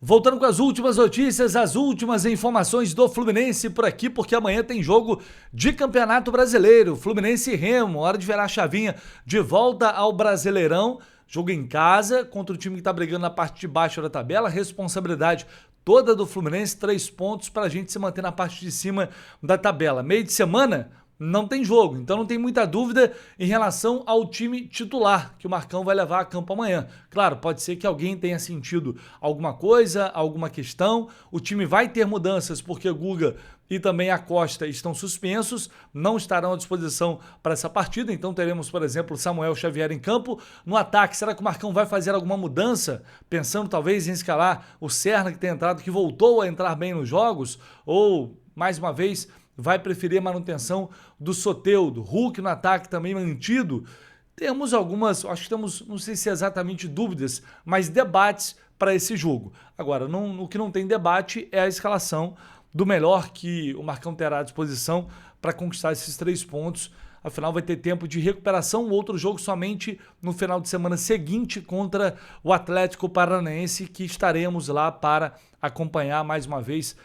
Voltando com as últimas notícias, as últimas informações do Fluminense por aqui, porque amanhã tem jogo de Campeonato Brasileiro. Fluminense e Remo, hora de virar a chavinha de volta ao Brasileirão. Jogo em casa contra o time que tá brigando na parte de baixo da tabela. Responsabilidade toda do Fluminense, 3 pontos para a gente se manter na parte de cima da tabela. Meio de semana não tem jogo, então não tem muita dúvida em relação ao time titular que o Marcão vai levar a campo amanhã. Claro, pode ser que alguém tenha sentido alguma coisa, alguma questão. O time vai ter mudanças porque Guga e também a Costa estão suspensos, não estarão à disposição para essa partida, então teremos, por exemplo, Samuel Xavier em campo. No ataque, será que o Marcão vai fazer alguma mudança? Pensando talvez em escalar o Serna, que tem entrado, que voltou a entrar bem nos jogos, ou, mais uma vez, vai preferir a manutenção do Soteldo. Hulk no ataque também mantido. Temos algumas, acho que temos, não sei se é exatamente dúvidas, mas debates para esse jogo. Agora, o que não tem debate é a escalação do melhor que o Marcão terá à disposição para conquistar esses 3 pontos. Afinal, vai ter tempo de recuperação. O outro jogo somente no final de semana seguinte contra o Atlético Paranaense, que estaremos lá para acompanhar mais uma vez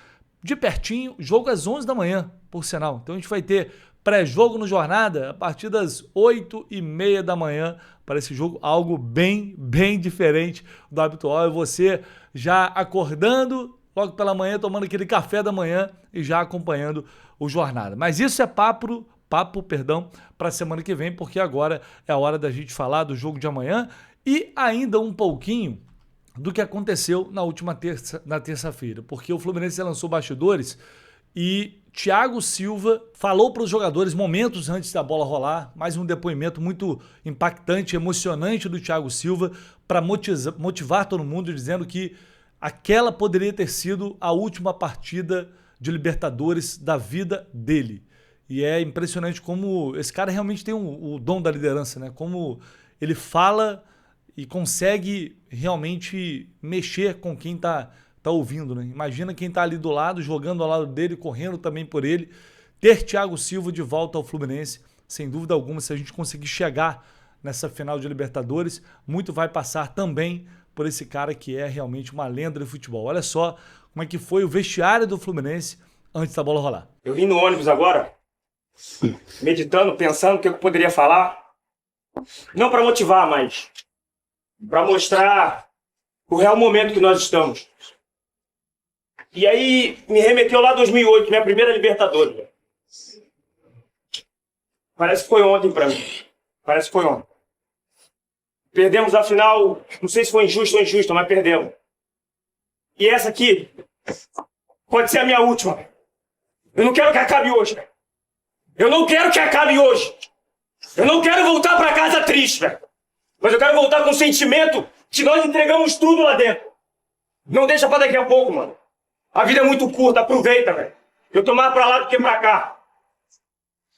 de pertinho, jogo às 11 da manhã, por sinal. Então a gente vai ter pré-jogo no Jornada a partir das 8h30 da manhã para esse jogo, algo bem diferente do habitual. É você já acordando logo pela manhã, tomando aquele café da manhã e já acompanhando o Jornada. Mas isso é papo para a semana que vem, porque agora é a hora da gente falar do jogo de amanhã e ainda um pouquinho do que aconteceu na terça-feira, porque o Fluminense lançou bastidores e Thiago Silva falou para os jogadores momentos antes da bola rolar, mais um depoimento muito impactante, emocionante do Thiago Silva para motivar todo mundo, dizendo que aquela poderia ter sido a última partida de Libertadores da vida dele. E é impressionante como esse cara realmente tem o dom da liderança, né? Como ele fala e consegue realmente mexer com quem tá ouvindo, né? Imagina quem tá ali do lado, jogando ao lado dele, correndo também por ele. Ter Thiago Silva de volta ao Fluminense, sem dúvida alguma, se a gente conseguir chegar nessa final de Libertadores, muito vai passar também por esse cara que é realmente uma lenda de futebol. Olha só como é que foi o vestiário do Fluminense antes da bola rolar. Eu vim no ônibus agora, meditando, pensando o que eu poderia falar. Não para motivar, mas para mostrar o real momento que nós estamos. E aí me remeteu lá 2008, minha primeira Libertadores. Parece que foi ontem para mim. Parece que foi ontem. Perdemos a final, não sei se foi injusto ou injusta, mas perdemos. E essa aqui pode ser a minha última. Eu não quero que acabe hoje. Eu não quero que acabe hoje. Eu não quero voltar para casa triste, velho. Mas eu quero voltar com o sentimento que nós entregamos tudo lá dentro. Não deixa pra daqui a pouco, mano. A vida é muito curta, aproveita, velho. Eu tô mais pra lá do que pra cá.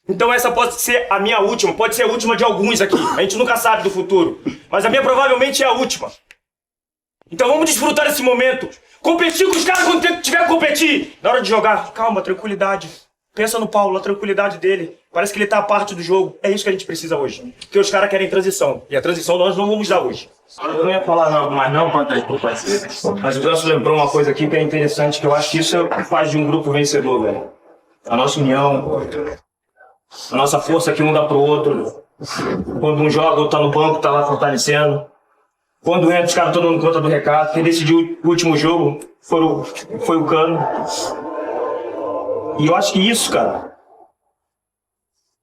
Então essa pode ser a minha última, pode ser a última de alguns aqui. A gente nunca sabe do futuro. Mas a minha provavelmente é a última. Então vamos desfrutar desse momento. Competir com os caras quando tiver que competir. Na hora de jogar, calma, tranquilidade. Pensa no Paulo, a tranquilidade dele. Parece que ele tá a parte do jogo. É isso que a gente precisa hoje. Porque os caras querem transição. E a transição nós não vamos dar hoje. Eu não ia falar não, mas não quanto a isso. Mas o Ganso lembrou uma coisa aqui que é interessante, que eu acho que isso faz de um grupo vencedor, velho. A nossa união, a nossa força que um dá pro outro. Quando um joga, outro tá no banco, tá lá fortalecendo. Quando entra, os caras estão dando conta do recado. Quem decidiu o último jogo foi o Cano. E eu acho que isso, cara,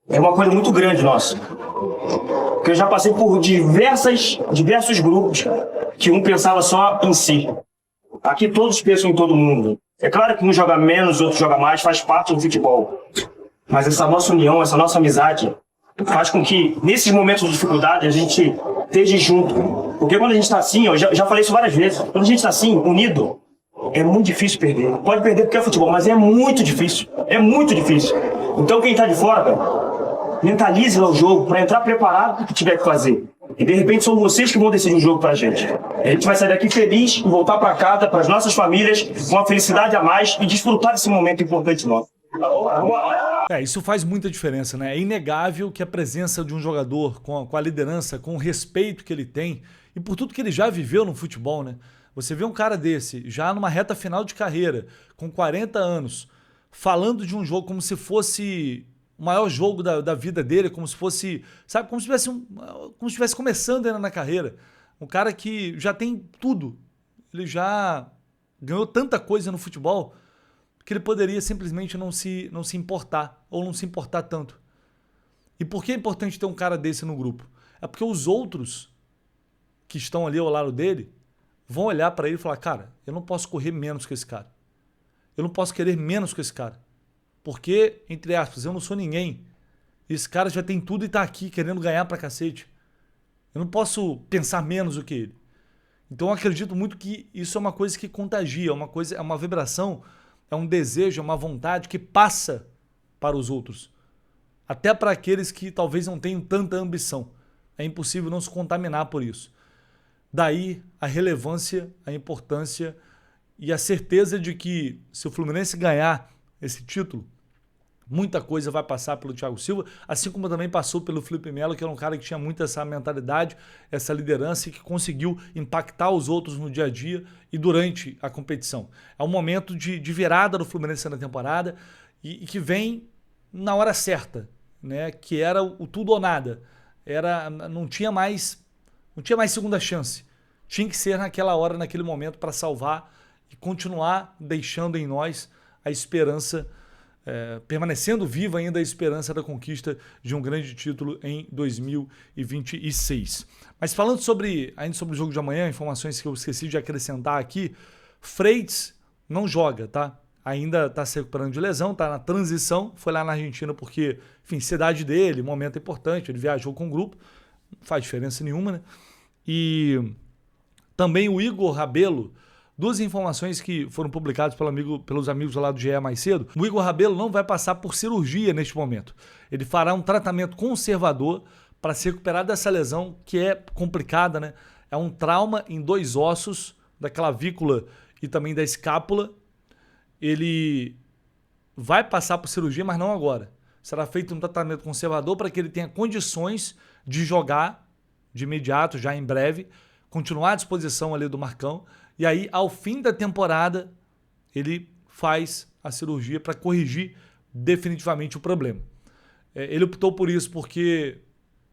é uma coisa muito grande nossa. Porque eu já passei por diversos grupos, cara, que um pensava só em si. Aqui todos pensam em todo mundo. É claro que um joga menos, outro joga mais, faz parte do futebol. Mas essa nossa união, essa nossa amizade, faz com que, nesses momentos de dificuldade, a gente esteja junto. Porque quando a gente tá assim, eu já falei isso várias vezes, quando a gente tá assim, unido, é muito difícil perder. Pode perder porque é futebol, mas é muito difícil. É muito difícil. Então quem tá de fora, cara, mentalize lá o jogo para entrar preparado para o que tiver que fazer. E de repente são vocês que vão decidir o jogo pra gente. A gente vai sair daqui feliz e voltar para casa, para as nossas famílias, com uma felicidade a mais e desfrutar desse momento importante nosso. Isso faz muita diferença, né? É inegável que a presença de um jogador com a liderança, com o respeito que ele tem e por tudo que ele já viveu no futebol, né? Você vê um cara desse, já numa reta final de carreira, com 40 anos, falando de um jogo como se fosse o maior jogo da vida dele, como se fosse, sabe, como se estivesse começando ainda na carreira. Um cara que já tem tudo. Ele já ganhou tanta coisa no futebol que ele poderia simplesmente não se importar, ou não se importar tanto. E por que é importante ter um cara desse no grupo? É porque os outros que estão ali ao lado dele vão olhar para ele e falar, cara, eu não posso correr menos que esse cara. Eu não posso querer menos que esse cara. Porque, entre aspas, eu não sou ninguém. Esse cara já tem tudo e tá aqui querendo ganhar pra cacete. Eu não posso pensar menos do que ele. Então eu acredito muito que isso é uma coisa que contagia, é uma vibração, é um desejo, é uma vontade que passa para os outros. Até para aqueles que talvez não tenham tanta ambição. É impossível não se contaminar por isso. Daí a relevância, a importância e a certeza de que se o Fluminense ganhar esse título, muita coisa vai passar pelo Thiago Silva, assim como também passou pelo Felipe Melo, que era um cara que tinha muito essa mentalidade, essa liderança e que conseguiu impactar os outros no dia a dia e durante a competição. É um momento de virada do Fluminense na temporada e que vem na hora certa, né? Que era o tudo ou nada. Não tinha mais segunda chance. Tinha que ser naquela hora, naquele momento, para salvar e continuar deixando em nós a esperança, permanecendo viva ainda a esperança da conquista de um grande título em 2026. Mas falando ainda sobre o jogo de amanhã, informações que eu esqueci de acrescentar aqui, Freitas não joga, tá? Ainda está se recuperando de lesão, está na transição, foi lá na Argentina porque, enfim, cidade dele, momento importante, ele viajou com o grupo, não faz diferença nenhuma, né? E também o Igor Rabelo, duas informações que foram publicadas pelos amigos lá do GE mais cedo. O Igor Rabelo não vai passar por cirurgia neste momento. Ele fará um tratamento conservador para se recuperar dessa lesão que é complicada, né? É um trauma em 2 ossos, da clavícula e também da escápula. Ele vai passar por cirurgia, mas não agora. Será feito um tratamento conservador para que ele tenha condições de jogar de imediato, já em breve, continuar à disposição ali do Marcão. E aí, ao fim da temporada, ele faz a cirurgia para corrigir definitivamente o problema. Ele optou por isso porque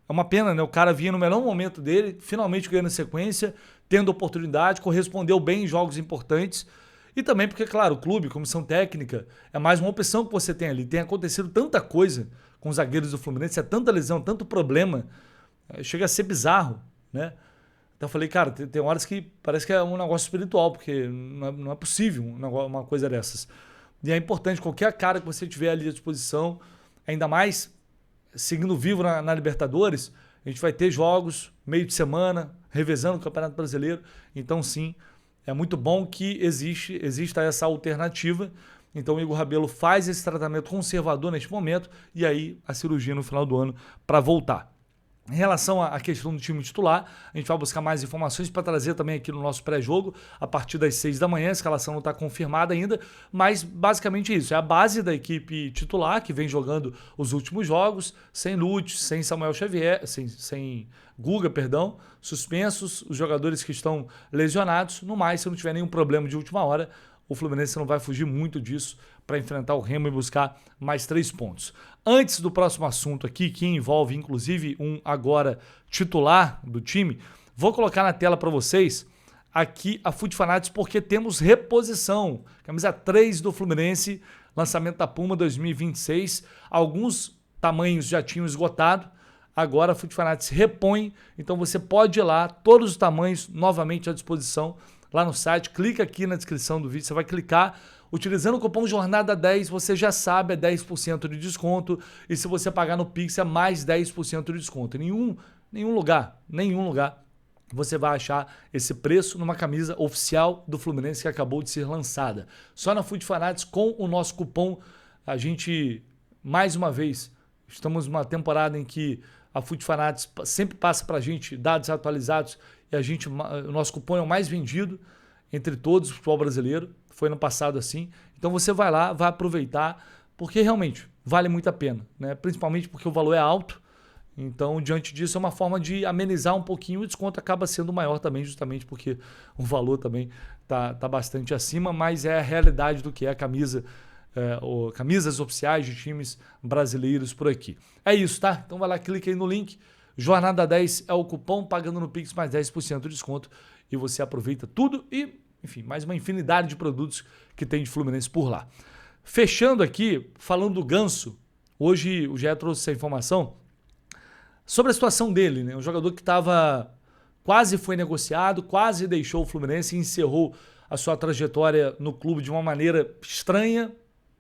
é uma pena, né? O cara vinha no melhor momento dele, finalmente ganhando sequência, tendo oportunidade, correspondeu bem em jogos importantes. E também porque, claro, o clube, comissão técnica, é mais uma opção que você tem ali. Tem acontecido tanta coisa com os zagueiros do Fluminense, é tanta lesão, tanto problema, chega a ser bizarro, né? Então eu falei, cara, tem horas que parece que é um negócio espiritual, porque não é possível uma coisa dessas. E é importante, qualquer cara que você tiver ali à disposição, ainda mais seguindo vivo na Libertadores, a gente vai ter jogos meio de semana, revezando o Campeonato Brasileiro. Então sim, é muito bom que exista essa alternativa. Então o Igor Rabelo faz esse tratamento conservador neste momento e aí a cirurgia no final do ano para voltar. Em relação à questão do time titular, a gente vai buscar mais informações para trazer também aqui no nosso pré-jogo, a partir das 6 da manhã, a escalação não está confirmada ainda, mas basicamente isso, é a base da equipe titular, que vem jogando os últimos jogos, sem Lute, sem Samuel Xavier, sem Guga, perdão, suspensos, os jogadores que estão lesionados, no mais, se não tiver nenhum problema de última hora, o Fluminense não vai fugir muito disso para enfrentar o Remo e buscar mais 3 pontos. Antes do próximo assunto aqui, que envolve inclusive um agora titular do time, vou colocar na tela para vocês aqui a Foot Fanatics porque temos reposição. Camisa 3 do Fluminense, lançamento da Puma 2026. Alguns tamanhos já tinham esgotado, agora a Foot Fanatics repõe, então você pode ir lá, todos os tamanhos novamente à disposição lá no site, clica aqui na descrição do vídeo, você vai clicar, utilizando o cupom JORNADA10, você já sabe, é 10% de desconto, e se você pagar no Pix é mais 10% de desconto. Em nenhum lugar você vai achar esse preço numa camisa oficial do Fluminense que acabou de ser lançada. Só na Foot Fanatics, com o nosso cupom, a gente, mais uma vez, estamos numa temporada em que a Foot Fanatics sempre passa para a gente dados atualizados e o nosso cupom é o mais vendido entre todos o futebol brasileiro. Foi no passado assim. Então você vai lá, vai aproveitar, porque realmente vale muito a pena, né? Principalmente porque o valor é alto Então, diante disso, é uma forma de amenizar um pouquinho. O desconto acaba sendo maior também, justamente porque o valor também tá bastante acima, mas é a realidade do que é a camisa, camisas oficiais de times brasileiros por aqui. É isso, tá? Então vai lá, clica aí no link. Jornada 10 é o cupom, pagando no Pix mais 10% de desconto e você aproveita tudo e, enfim, mais uma infinidade de produtos que tem de Fluminense por lá. Fechando aqui, falando do Ganso, hoje o Gé trouxe essa informação sobre a situação dele, né? Um jogador que quase foi negociado, quase deixou o Fluminense e encerrou a sua trajetória no clube de uma maneira estranha,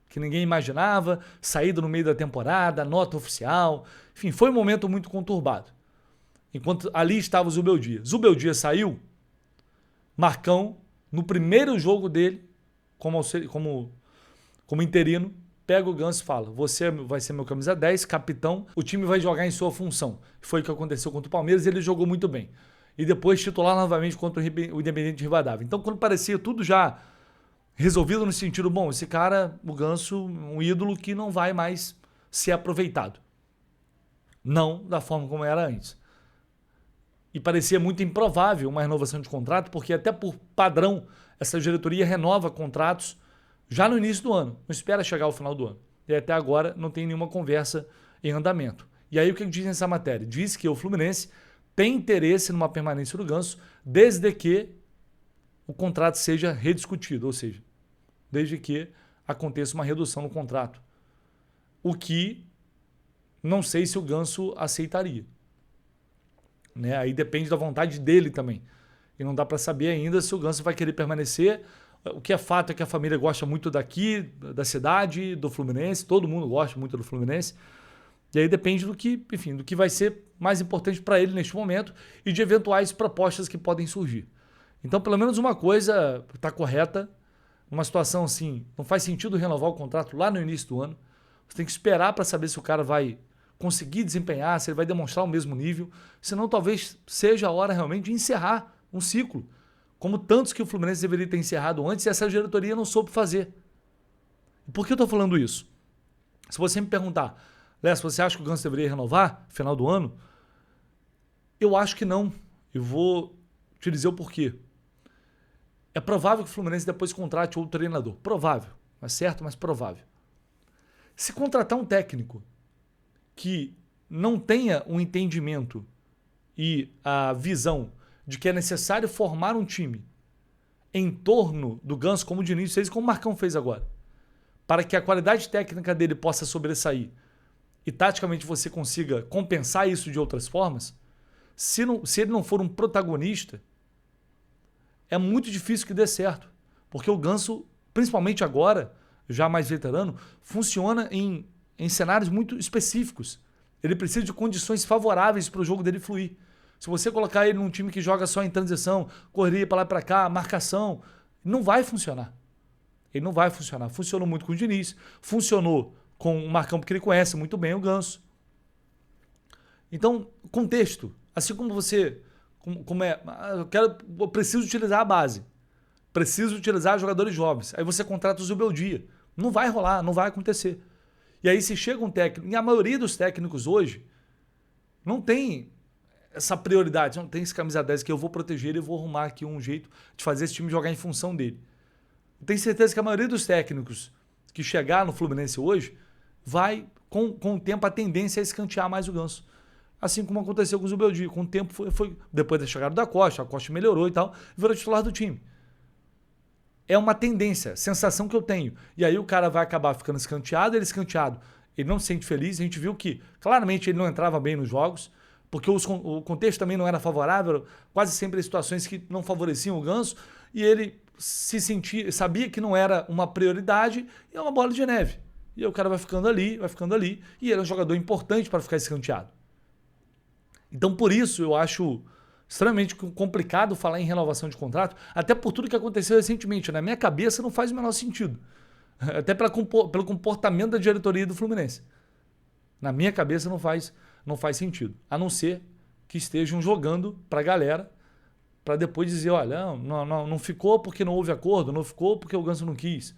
que ninguém imaginava, saída no meio da temporada, nota oficial, enfim, foi um momento muito conturbado. Enquanto ali estava o Zubeldia. Zubeldia saiu, Marcão, no primeiro jogo dele, como interino, pega o Ganso e fala: você vai ser meu camisa 10, capitão, o time vai jogar em sua função. Foi o que aconteceu contra o Palmeiras, ele jogou muito bem. E depois titular novamente contra o Independente de Rivadavia. Então, quando parecia tudo já resolvido no sentido, bom, esse cara, o Ganso, um ídolo que não vai mais ser aproveitado. Não da forma como era antes. E parecia muito improvável uma renovação de contrato, porque até por padrão, essa diretoria renova contratos já no início do ano, não espera chegar ao final do ano. E até agora não tem nenhuma conversa em andamento. E aí o que diz nessa matéria? Diz que o Fluminense tem interesse numa permanência do Ganso desde que o contrato seja rediscutido, ou seja, desde que aconteça uma redução no contrato. O que não sei se o Ganso aceitaria. Né? Aí depende da vontade dele também. E não dá para saber ainda se o Ganso vai querer permanecer. O que é fato é que a família gosta muito daqui, da cidade, do Fluminense. Todo mundo gosta muito do Fluminense. E aí depende do que vai ser mais importante para ele neste momento e de eventuais propostas que podem surgir. Então, pelo menos uma coisa está correta. Uma situação assim, não faz sentido renovar o contrato lá no início do ano. Você tem que esperar para saber se o cara vai conseguir desempenhar, se ele vai demonstrar o mesmo nível. Senão, talvez seja a hora realmente de encerrar um ciclo, como tantos que o Fluminense deveria ter encerrado antes e essa diretoria não soube fazer. E por que eu estou falando isso? Se você me perguntar, Léo, você acha que o Ganso deveria renovar no final do ano? Eu acho que não. Eu vou te dizer o porquê. É provável que o Fluminense depois contrate outro treinador. Provável. Não é certo, mas provável. Se contratar um técnico que não tenha um entendimento e a visão de que é necessário formar um time em torno do Ganso, como o Diniz fez, como o Marcão fez agora, para que a qualidade técnica dele possa sobressair e taticamente você consiga compensar isso de outras formas, se ele não for um protagonista, é muito difícil que dê certo. Porque o Ganso, principalmente agora, já mais veterano, funciona em cenários muito específicos. Ele precisa de condições favoráveis para o jogo dele fluir. Se você colocar ele num time que joga só em transição, correria para lá e para cá, marcação, não vai funcionar. Ele não vai funcionar. Funcionou muito com o Diniz, funcionou com o Marcão, porque ele conhece muito bem o Ganso. Então, contexto. Assim como você... eu preciso utilizar a base. Preciso utilizar jogadores jovens. Aí você contrata o Zubeldia. Não vai rolar, não vai acontecer. E aí se chega um técnico... E a maioria dos técnicos hoje não tem essa prioridade, não tem esse camisa 10 que eu vou proteger e vou arrumar aqui um jeito de fazer esse time jogar em função dele. Eu tenho certeza que a maioria dos técnicos que chegar no Fluminense hoje vai, com o tempo, a tendência é escantear mais o Ganso. Assim como aconteceu com o Zubeldia. Com o tempo, foi depois da chegada da Costa, a Costa melhorou e tal, virou titular do time. É uma tendência, sensação que eu tenho. E aí o cara vai acabar ficando escanteado, ele não se sente feliz. A gente viu que, claramente, ele não entrava bem nos jogos, porque o contexto também não era favorável, quase sempre situações que não favoreciam o Ganso, e ele sabia que não era uma prioridade, e é uma bola de neve. E aí o cara vai ficando ali, e ele é um jogador importante para ficar escanteado. Então, por isso, eu acho extremamente complicado falar em renovação de contrato, até por tudo que aconteceu recentemente. Na minha cabeça não faz o menor sentido. Até pelo comportamento da diretoria do Fluminense. Na minha cabeça não faz sentido. A não ser que estejam jogando para a galera, para depois dizer, olha, não ficou porque não houve acordo, não ficou porque o Ganso não quis.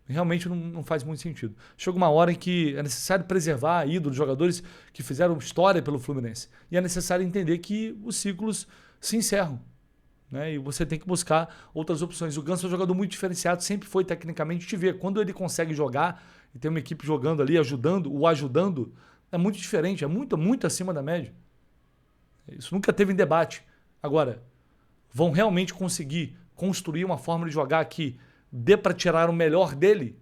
Realmente não faz muito sentido. Chega uma hora em que é necessário preservar ídolos, jogadores que fizeram história pelo Fluminense. E é necessário entender que os ciclos se encerram, né? E você tem que buscar outras opções. O Ganso é um jogador muito diferenciado, sempre foi tecnicamente. Te vê, quando ele consegue jogar e tem uma equipe jogando ali, ajudando, é muito diferente, é muito acima da média. Isso nunca teve em debate. Agora, vão realmente conseguir construir uma forma de jogar que dê para tirar o melhor dele?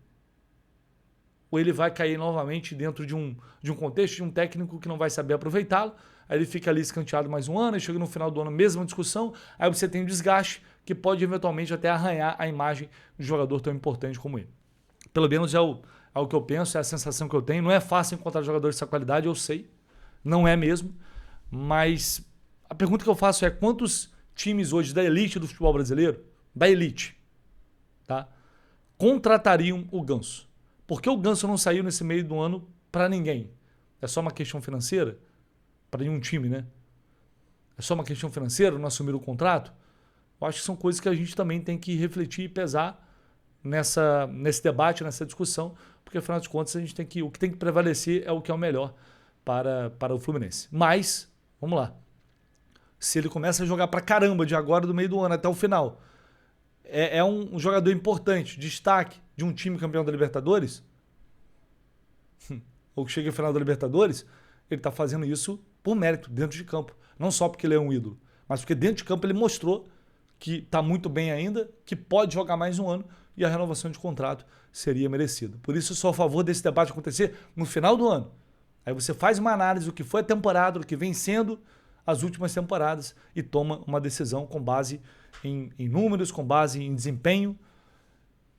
Ou ele vai cair novamente dentro de um contexto de um técnico que não vai saber aproveitá-lo, aí ele fica ali escanteado mais um ano, e chega no final do ano, mesma discussão, aí você tem um desgaste que pode eventualmente até arranhar a imagem de um jogador tão importante como ele. Pelo menos é o que eu penso, é a sensação que eu tenho. Não é fácil encontrar jogadores dessa qualidade, eu sei, não é mesmo, mas a pergunta que eu faço é: quantos times hoje da elite do futebol brasileiro, da elite, tá, contratariam o Ganso? Por que o Ganso não saiu nesse meio do ano para ninguém? É só uma questão financeira? Para nenhum time, né? É só uma questão financeira, não assumir o contrato? Eu acho que são coisas que a gente também tem que refletir e pesar nesse debate, nessa discussão, porque afinal de contas o que tem que prevalecer é o que é o melhor para o Fluminense. Mas, vamos lá, se ele começa a jogar pra caramba de agora do meio do ano até o final, é um jogador importante, destaque de um time campeão da Libertadores, ou que chega ao final da Libertadores, ele está fazendo isso por mérito, dentro de campo. Não só porque ele é um ídolo, mas porque dentro de campo ele mostrou que está muito bem ainda, que pode jogar mais um ano e a renovação de contrato seria merecida. Por isso eu sou a favor desse debate acontecer no final do ano. Aí você faz uma análise do que foi a temporada, do que vem sendo as últimas temporadas e toma uma decisão com base em números, com base em desempenho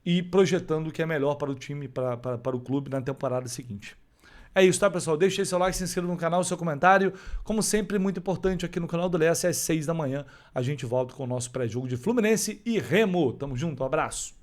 e projetando o que é melhor para o time, para o clube na temporada seguinte. É isso, tá, pessoal? Deixe seu like, se inscreva no canal, seu comentário. Como sempre, muito importante aqui no canal do Lessa, às 6 da manhã, a gente volta com o nosso pré-jogo de Fluminense e Remo. Tamo junto, um abraço.